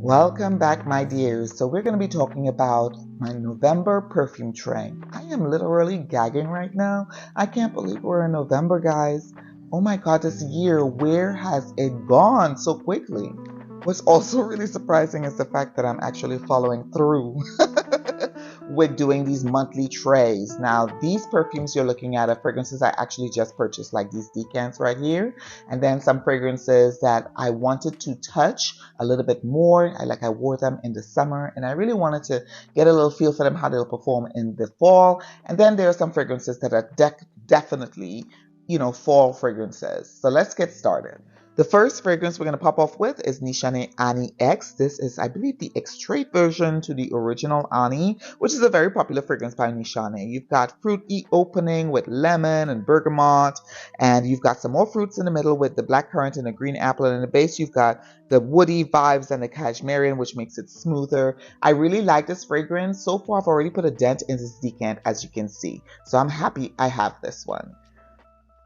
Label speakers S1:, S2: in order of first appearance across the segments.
S1: Welcome back, my dears. So we're going to be talking about my November perfume tray. I am literally gagging right now. I can't believe we're in November, guys. Oh my god, this year, where has it gone so quickly? What's also really surprising is the fact that I'm actually following through with doing these monthly trays. Now, these perfumes you're looking at are fragrances I actually just purchased, like these decants right here, and then some fragrances that I wanted to touch a little bit more. I wore them in the summer, and I really wanted to get a little feel for them, how they'll perform in the fall. And then there are some fragrances that are definitely, fall fragrances. So let's get started. The first fragrance we're going to pop off with is Nishan Ani X. This is, I believe, the extrait version to the original Ani, which is a very popular fragrance by Nishan. You've got fruity opening with lemon and bergamot, and you've got some more fruits in the middle with the blackcurrant and the green apple, and in the base you've got the woody vibes and the cashmere, which makes it smoother. I really like this fragrance. So far, I've already put a dent in this decant, as you can see. So I'm happy I have this one.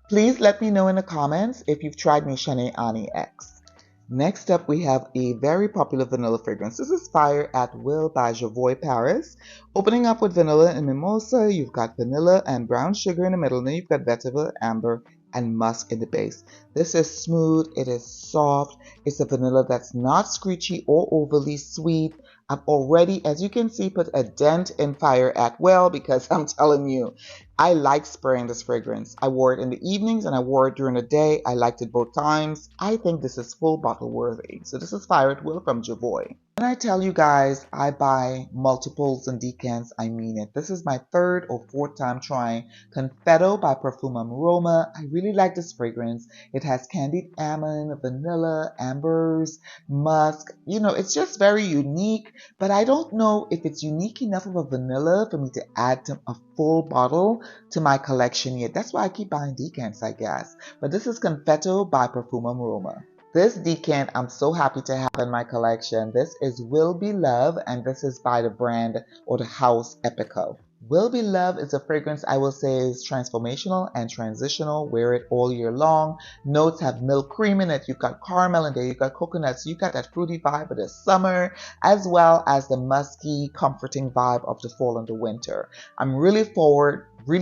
S1: Please let me know in the comments if you've tried Nishan Ani X. Next up, we have a very popular vanilla fragrance. This is Fire at Will by JOVOY Paris. Opening up with vanilla and mimosa, you've got vanilla and brown sugar in the middle, and then you've got vetiver, amber, and musk in the base. This is smooth, it is soft, it's a vanilla that's not screechy or overly sweet. I've already, as you can see, put a dent in Fire at Will because I'm telling you, I like spraying this fragrance. I wore it in the evenings and I wore it during the day. I liked it both times. I think this is full bottle worthy. So this is Fire at Will from JOVOY. When I tell you guys I buy multiples and decants, I mean it. This is my third or fourth time trying Confetto by PROFUMUM ROMA. I really like this fragrance. It has candied almond, vanilla, ambers, musk. It's just very unique, but I don't know if it's unique enough of a vanilla for me to add to a full bottle to my collection yet. That's why I keep buying decants, I guess. But this is Confetto by PROFUMUM ROMA. This decant I'm so happy to have in my collection. This is Will Be Love, and this is by the brand or the house EPICO. Will Be Love is a fragrance I will say is transformational and transitional. Wear it all year long. Notes have milk cream in it. You've got caramel in there. You've got coconuts. You've got that fruity vibe of the summer, as well as the musky, comforting vibe of the fall and the winter. I'm really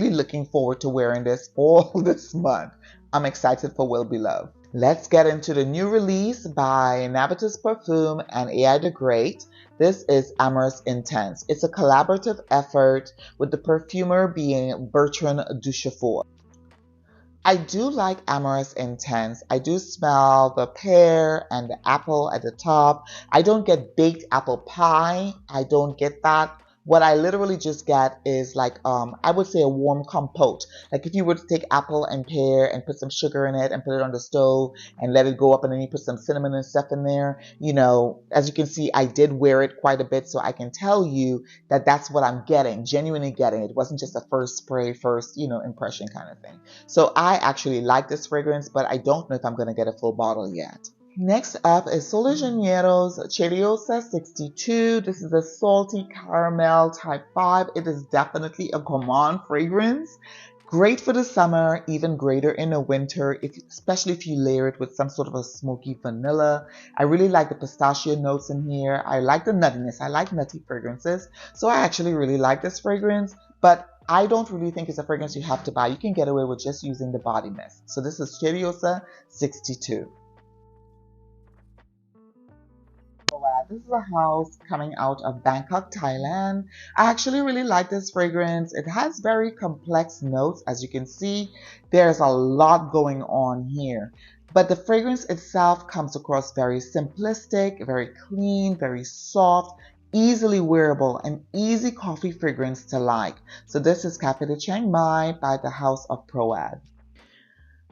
S1: looking forward to wearing this all this month. I'm excited for Will Be Love. Let's get into the new release by NAVITUS Perfume and AI the Great. This is Amorous Intense. It's a collaborative effort with the perfumer being Bertrand Duchefort. I do like Amorous Intense. I do smell the pear and the apple at the top. I don't get baked apple pie. I don't get that. What I literally just get is like, I would say a warm compote. Like if you were to take apple and pear and put some sugar in it and put it on the stove and let it go up, and then you put some cinnamon and stuff in there. As you can see, I did wear it quite a bit, so I can tell you that that's what I'm getting, genuinely getting. It wasn't just a first spray, first, impression kind of thing. So I actually like this fragrance, but I don't know if I'm going to get a full bottle yet. Next up is JANIERO Cheriosa 62. This is a salty caramel type 5. It is definitely a gourmand fragrance. Great for the summer, even greater in the winter, especially if you layer it with some sort of a smoky vanilla. I really like the pistachio notes in here. I like the nuttiness. I like nutty fragrances. So I actually really like this fragrance, but I don't really think it's a fragrance you have to buy. You can get away with just using the body mist. So this is Cheriosa 62. This is a house coming out of Bangkok, Thailand. I actually really like this fragrance. It has very complex notes. As you can see, there's a lot going on here. But the fragrance itself comes across very simplistic, very clean, very soft, easily wearable, and easy coffee fragrance to like. So this is Café de Chiang Mai by the house of PROAD.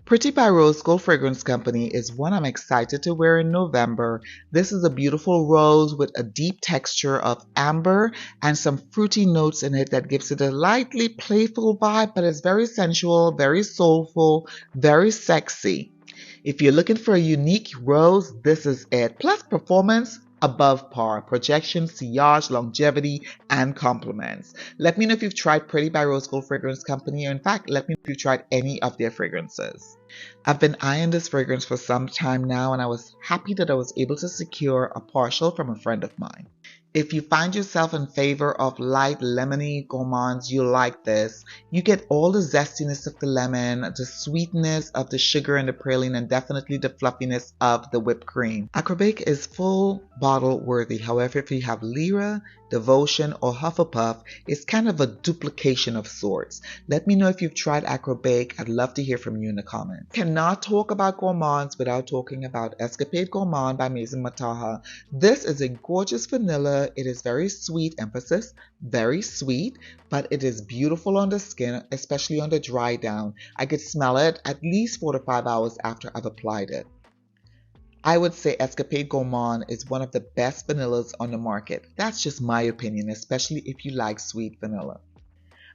S1: Pretty by Rose Gold Fragrance Company is one I'm excited to wear in November. This is a beautiful rose with a deep texture of amber and some fruity notes in it that gives it a lightly playful vibe, but it's very sensual, very soulful, very sexy. If you're looking for a unique rose, this is it. Plus performance above par, projection, sillage, longevity, and compliments. Let me know if you've tried Pretty by Rose Gold Fragrance Company, or in fact, let me know if you've tried any of their fragrances. I've been eyeing this fragrance for some time now, and I was happy that I was able to secure a partial from a friend of mine. If you find yourself in favor of light lemony gourmands, you'll like this. You get all the zestiness of the lemon, the sweetness of the sugar and the praline, and definitely the fluffiness of the whipped cream. AKRO Bake is full bottle worthy. However, if you have Lyra, Devotion, or Hufflepuff, it's kind of a duplication of sorts. Let me know if you've tried AKRO Bake. I'd love to hear from you in the comments. Cannot talk about gourmands without talking about Escapade Gourmand by Maison MATAHA. This is a gorgeous vanilla. It is very sweet, emphasis, very sweet, but it is beautiful on the skin, especially on the dry down. I could smell it at least 4 to 5 hours after I've applied it. I would say Escapade Gourmand is one of the best vanillas on the market. That's just my opinion, especially if you like sweet vanilla.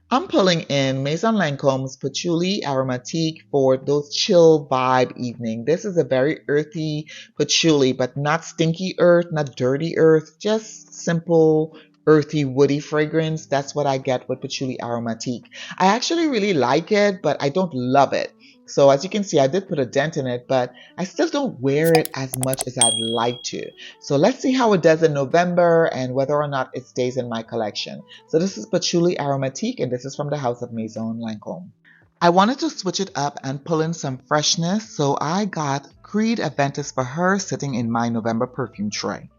S1: I'm pulling in Maison Lancome's Patchouli Aromatique for those chill vibe evening. This is a very earthy patchouli, but not stinky earth, not dirty earth, just simple, earthy, woody fragrance. That's what I get with Patchouli Aromatique. I actually really like it, but I don't love it. So as you can see, I did put a dent in it, but I still don't wear it as much as I'd like to. So let's see how it does in November and whether or not it stays in my collection. So this is Patchouli Aromatique, and this is from the house of Maison Lancome. I wanted to switch it up and pull in some freshness, so I got Creed Aventus for her sitting in my November perfume tray.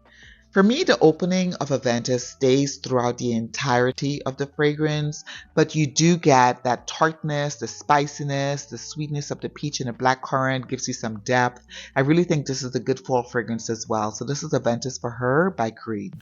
S1: For me, the opening of Aventus stays throughout the entirety of the fragrance, but you do get that tartness, the spiciness, the sweetness of the peach and the blackcurrant gives you some depth. I really think this is a good fall fragrance as well. So this is Aventus for her by Creed.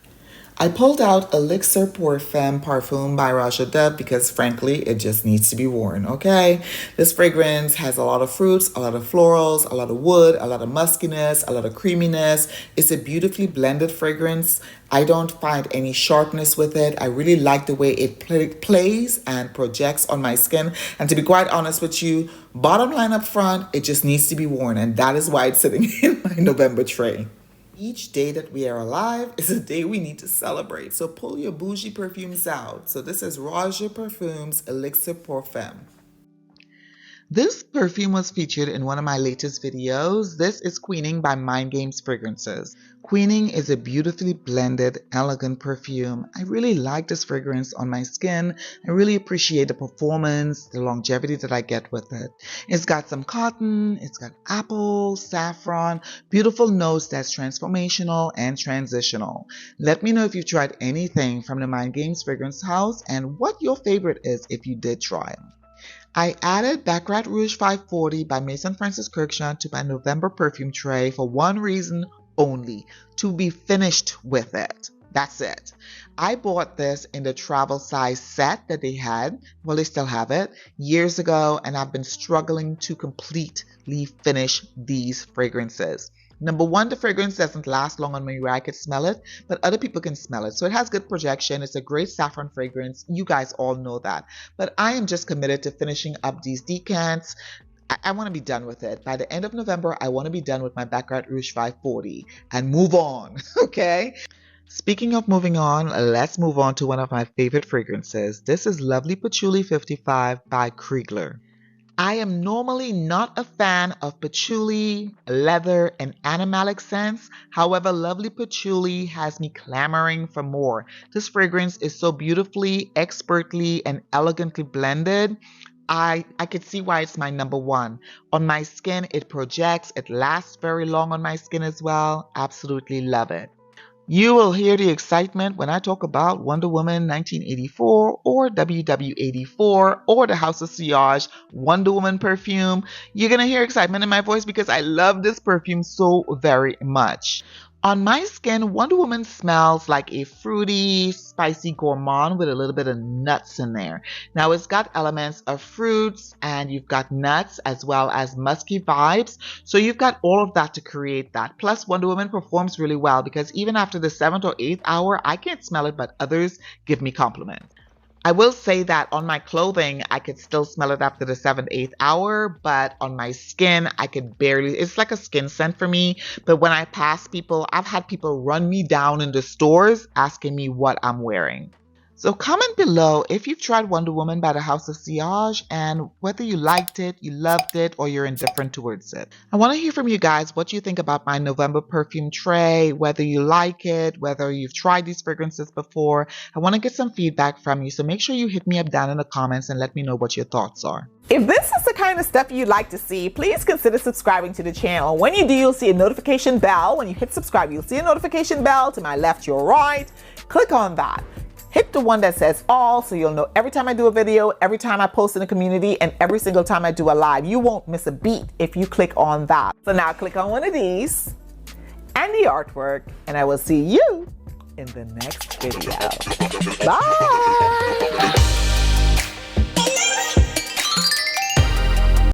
S1: I pulled out Elixir Parfum by ROJA because frankly, it just needs to be worn, okay? This fragrance has a lot of fruits, a lot of florals, a lot of wood, a lot of muskiness, a lot of creaminess. It's a beautifully blended fragrance. I don't find any sharpness with it. I really like the way it plays and projects on my skin. And to be quite honest with you, bottom line up front, it just needs to be worn. And that is why it's sitting in my November tray. Each day that we are alive is a day we need to celebrate. So pull your bougie perfumes out. So this is ROJA Parfum's Elixir Parfum. This perfume was featured in one of my latest videos. This is Queening by Mind Games Fragrances. Queening is a beautifully blended, elegant perfume. I really like this fragrance on my skin. I really appreciate the performance, the longevity that I get with it. It's got some cotton, it's got apple, saffron, beautiful notes that's transformational and transitional. Let me know if you've tried anything from the Mind Games Fragrance House and what your favorite is if you did try them. I added Baccarat Rouge 540 by Maison Francis Kurkdjian to my November perfume tray for one reason only, to be finished with it. That's it. I bought this in the travel size set that they had, well they still have it, years ago, and I've been struggling to completely finish these fragrances. Number one, the fragrance doesn't last long on me where I could smell it, but other people can smell it. So it has good projection. It's a great saffron fragrance. You guys all know that. But I am just committed to finishing up these decants. I want to be done with it. By the end of November, I want to be done with my Baccarat Rouge 540 and move on, okay? Speaking of moving on, let's move on to one of my favorite fragrances. This is Lovely Patchouli 55 by KRIGLER. I am normally not a fan of patchouli, leather, and animalic scents. However, Lovely Patchouli has me clamoring for more. This fragrance is so beautifully, expertly, and elegantly blended. I could see why it's my number one. On my skin, it projects. It lasts very long on my skin as well. Absolutely love it. You will hear the excitement when I talk about Wonder Woman 1984 or WW84 or the House of Sillage Wonder Woman perfume. You're going to hear excitement in my voice because I love this perfume so very much. On my skin, Wonder Woman smells like a fruity, spicy gourmand with a little bit of nuts in there. Now, it's got elements of fruits and you've got nuts as well as musky vibes. So you've got all of that to create that. Plus, Wonder Woman performs really well because even after the 7th or 8th hour, I can't smell it, but others give me compliments. I will say that on my clothing, I could still smell it after the 7th, 8th hour, but on my skin, I could barely, it's like a skin scent for me. But when I pass people, I've had people run me down in the stores asking me what I'm wearing. So comment below if you've tried Wonder Woman by the House of Sillage and whether you liked it, you loved it, or you're indifferent towards it. I want to hear from you guys what you think about my November perfume tray, whether you like it, whether you've tried these fragrances before. I want to get some feedback from you, so make sure you hit me up down in the comments and let me know what your thoughts are.
S2: If this is the kind of stuff you'd like to see, please consider subscribing to the channel. When you do, you'll see a notification bell. When you hit subscribe, you'll see a notification bell to my left, your right. Click on that. Hit the one that says all so you'll know every time I do a video, every time I post in the community, and every single time I do a live. You won't miss a beat if you click on that. So now click on one of these and the artwork, and I will see you in the next video. Bye!